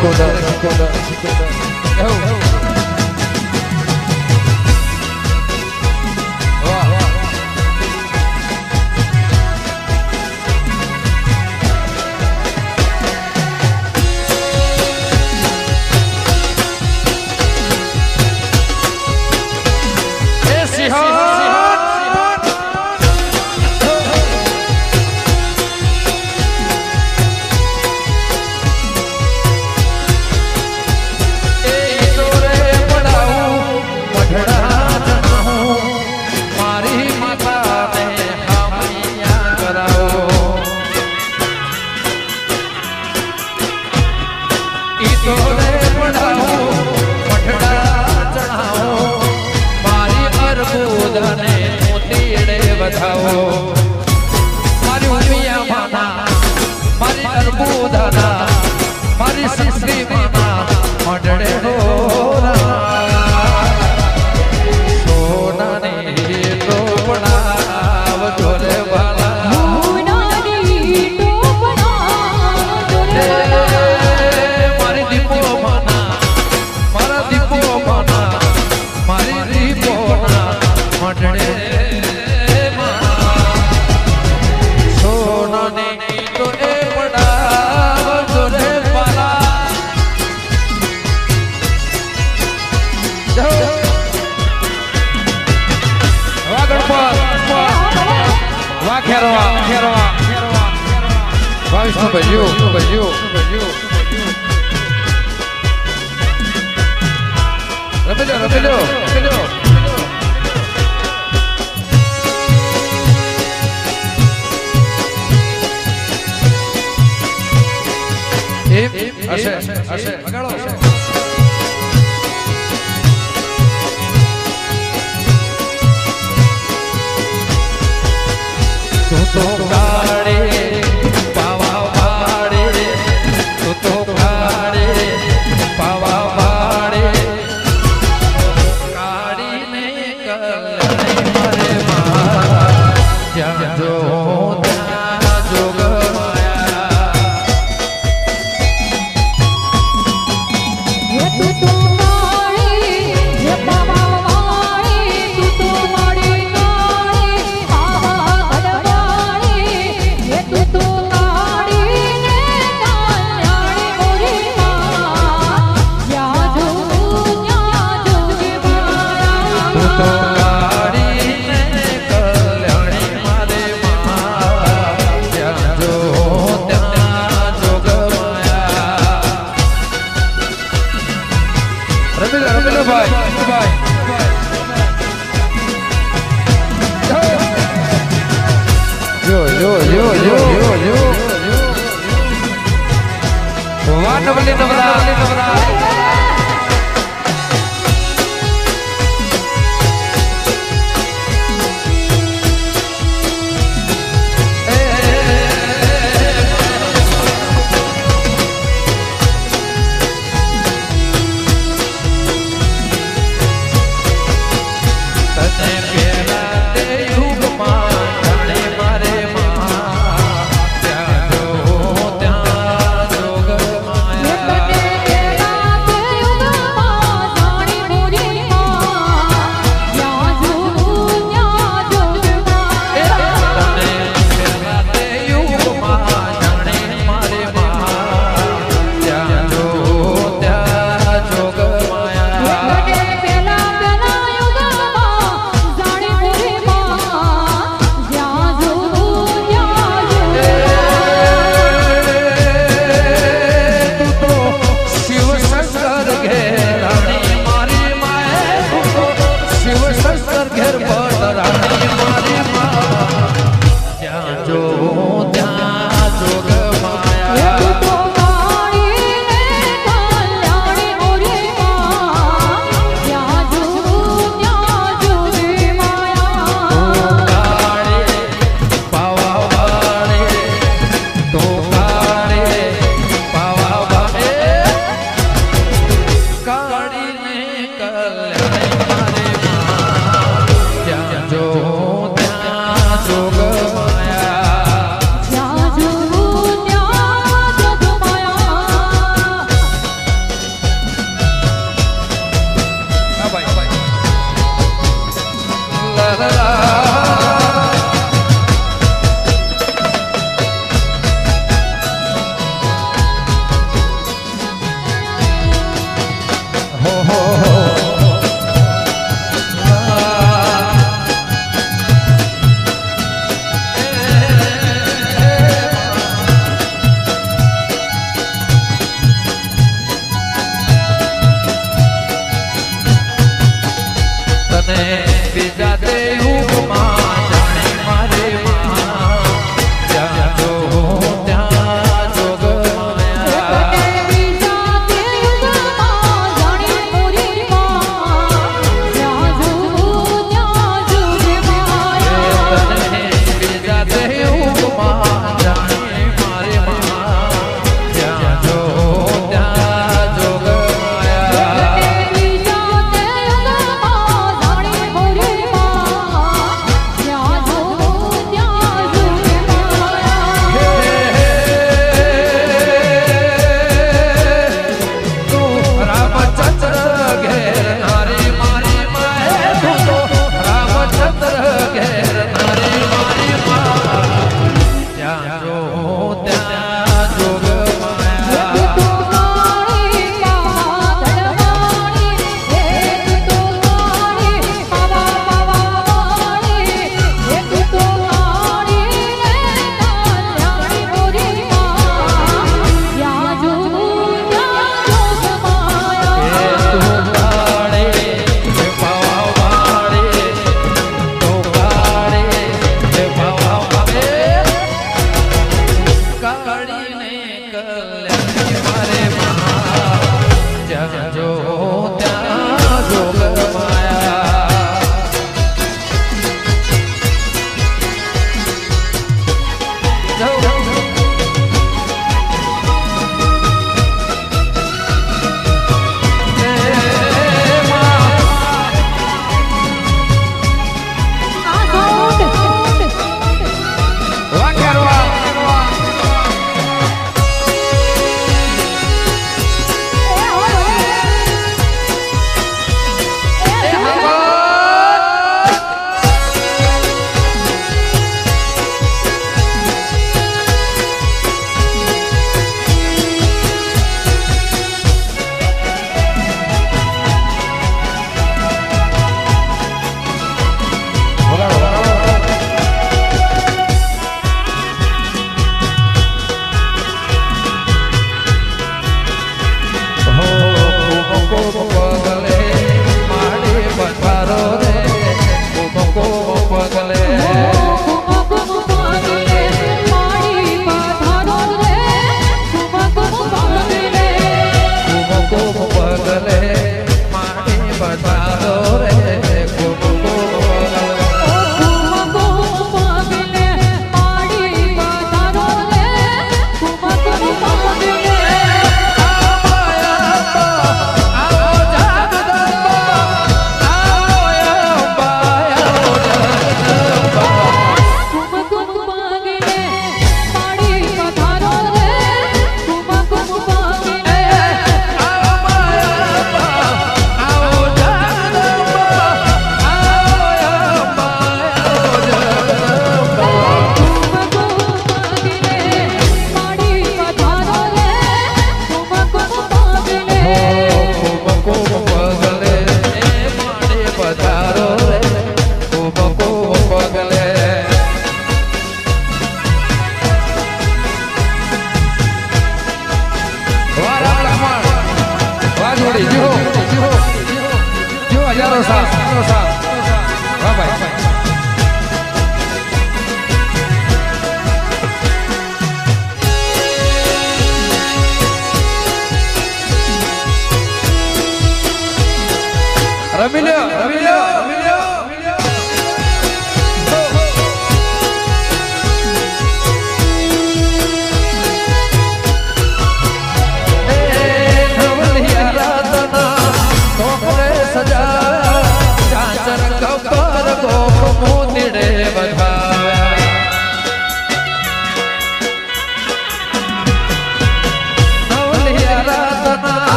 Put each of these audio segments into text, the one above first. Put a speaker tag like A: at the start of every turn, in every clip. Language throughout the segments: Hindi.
A: Yeah.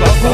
A: बबू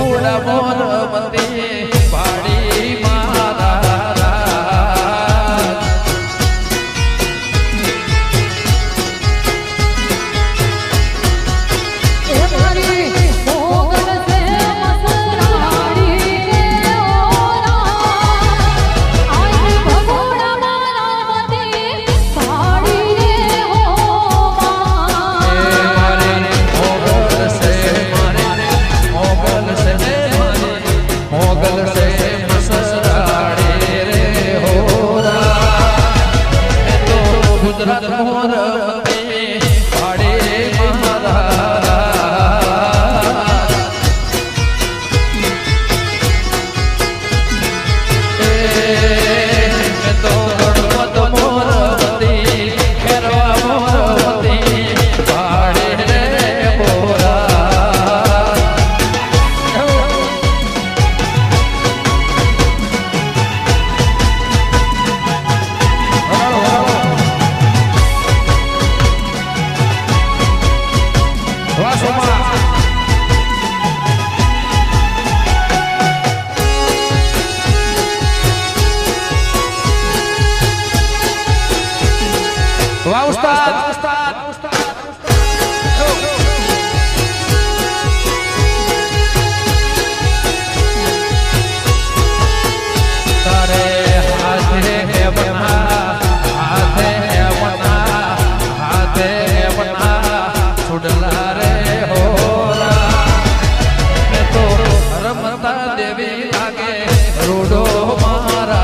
A: वाह उस्ताद तारे हाथे है बना हाथे है बना हाथे है बना छुड़ला रे होरा मैं तो रमता देवी लागे रोडो मारा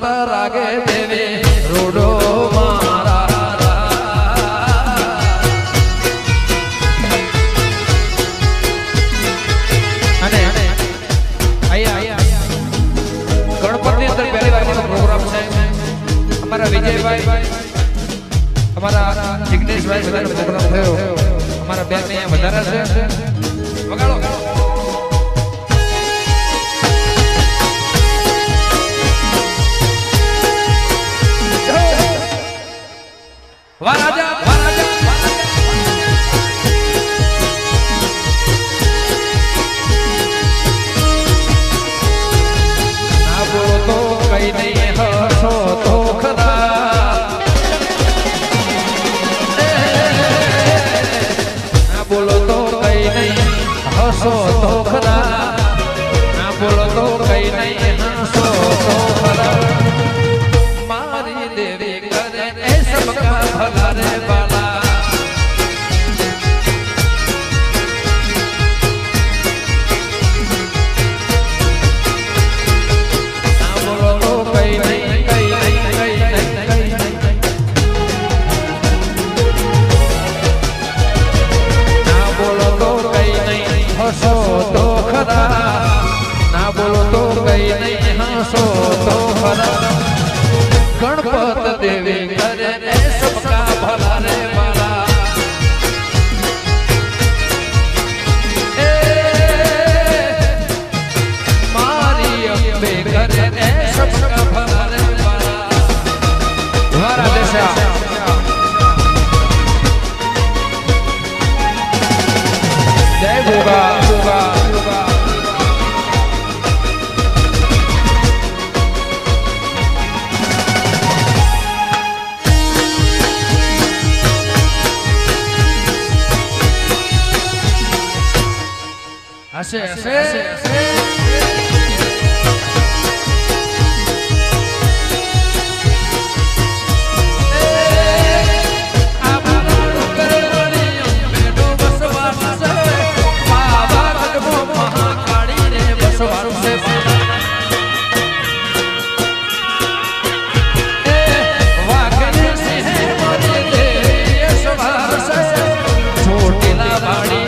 A: पर आगे देवे रोडो मारा अने गणपति अंदर पहली बार प्रोग्राम है हमारा विजय भाई हमारा जिग्नेश भाई बधानो प्रोग्राम थयो हमारा बेन में વધારે છે વગાડો वाह राजा ना बोलो तो कहीं नहीं हंसो तो खरा ना बोलो तो कहीं नहीं हंसो तो खरा ना बोलो तो कहीं नहीं हंसो तो खरा मारी देवी करे सबका भला रे बाला ना बोलो तो कहीं नहीं कहीं नहीं कहीं नहीं कहीं नहीं ना बोलो तो कहीं नहीं हंसो तो खरा ना बोलो तो कहीं नहीं हंसो तो खरा गणपत देवी करे सबका भला रे बाला मारी अम्बे करे सबका भला रे बाला हमारा देशा जय भोगा भोगा भोगा ऐसे ऐसे छोटी ला बाड़ी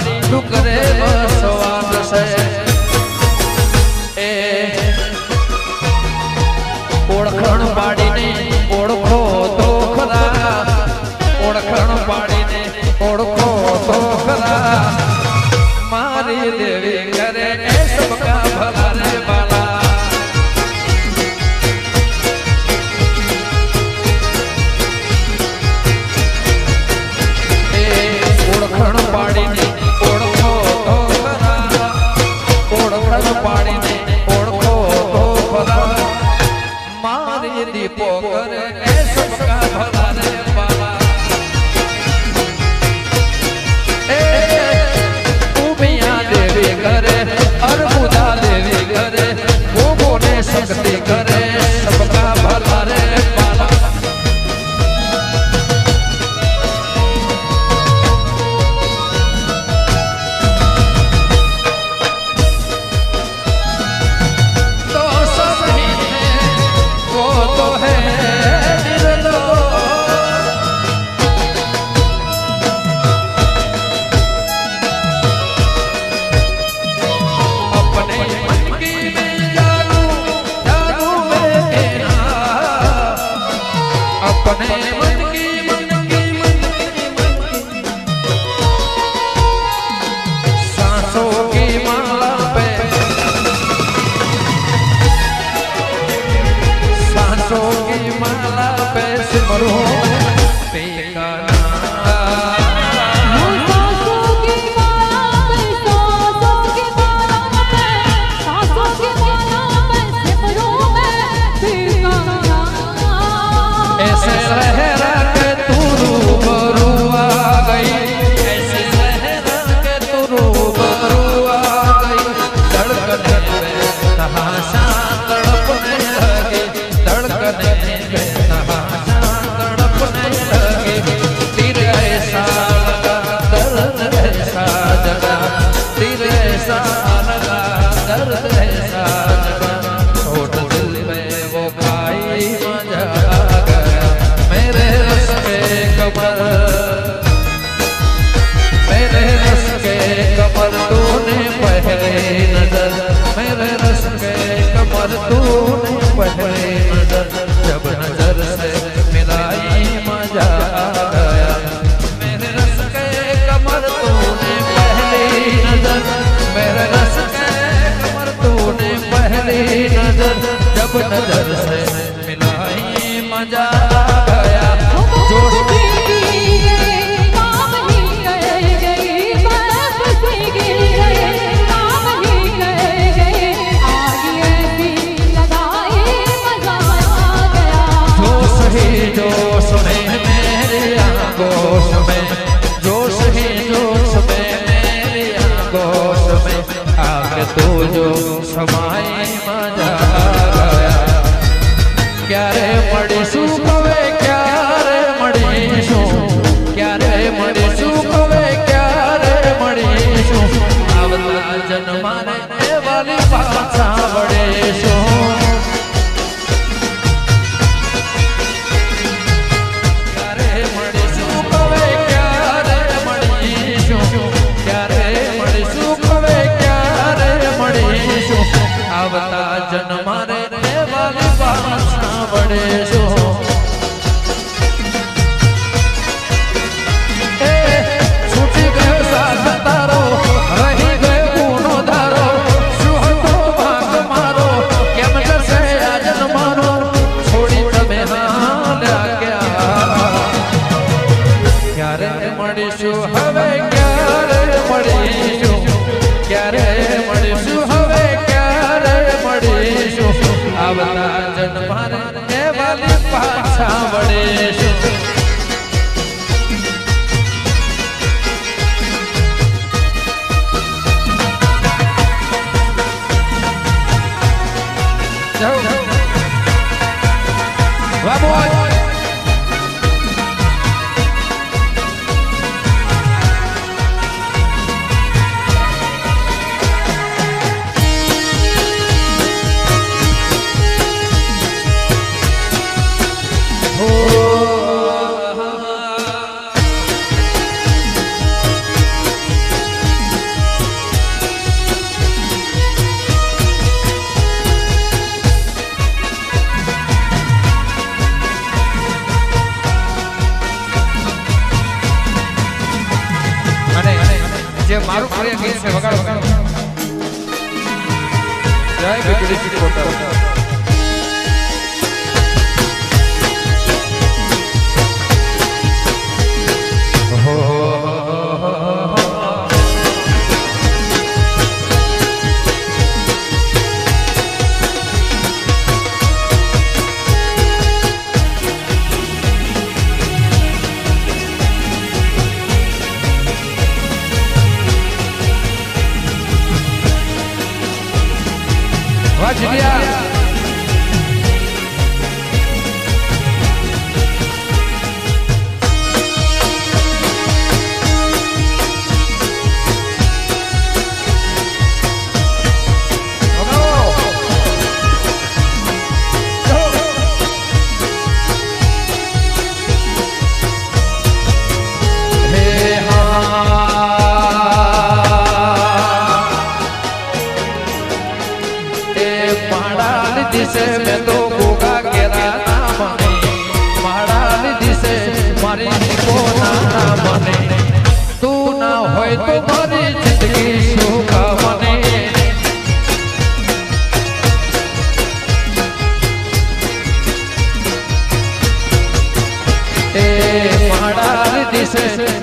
A: मारी देवी करे सबका भला रे बाला ओळखण पाडीने ओळखो तो खरा ओळखण पाडीने ओळखो तो खरा मारी दीपो करे सबका भला रे बाला देवी करे अर्बुदा देवी करे वो बोले शक्ति करे सबका भला रे बाला तो सब ही है वो तो है अपने मन की सांसों की माला पे सांसों की माला पे सिमरूं तेरा तूने पहले नजर जब नजर से मिलाई मजा गया मेरे रस के कमर तूने पहली नजर मेरे रस के कमर तूने पहली नजर जब नजर से मिलाई मजा गया जोश जोश में मेरे आगोश में जोश ही जोश में मेरे आगोश में आके तू जो समाई मजा गया क्या रे मड़ीशू कवे क्या रे मड़ीशू क्या रे मड़ीशू कवे क्या रे मड़ीशू आवता जन्मा रे वाली पाछा बड़ेशू आवता जन्मा रे वाली पाछा बड़े शो ગીત છે વગાડો જય બીજળી સિકોતર વાજલિયા दिसे मैं तो गोगा केरा नाम ने महाराज दिसे मारी को नाम ने तू ना होय तो मारी जिंदगी सुखा मने ए महाराज दिसे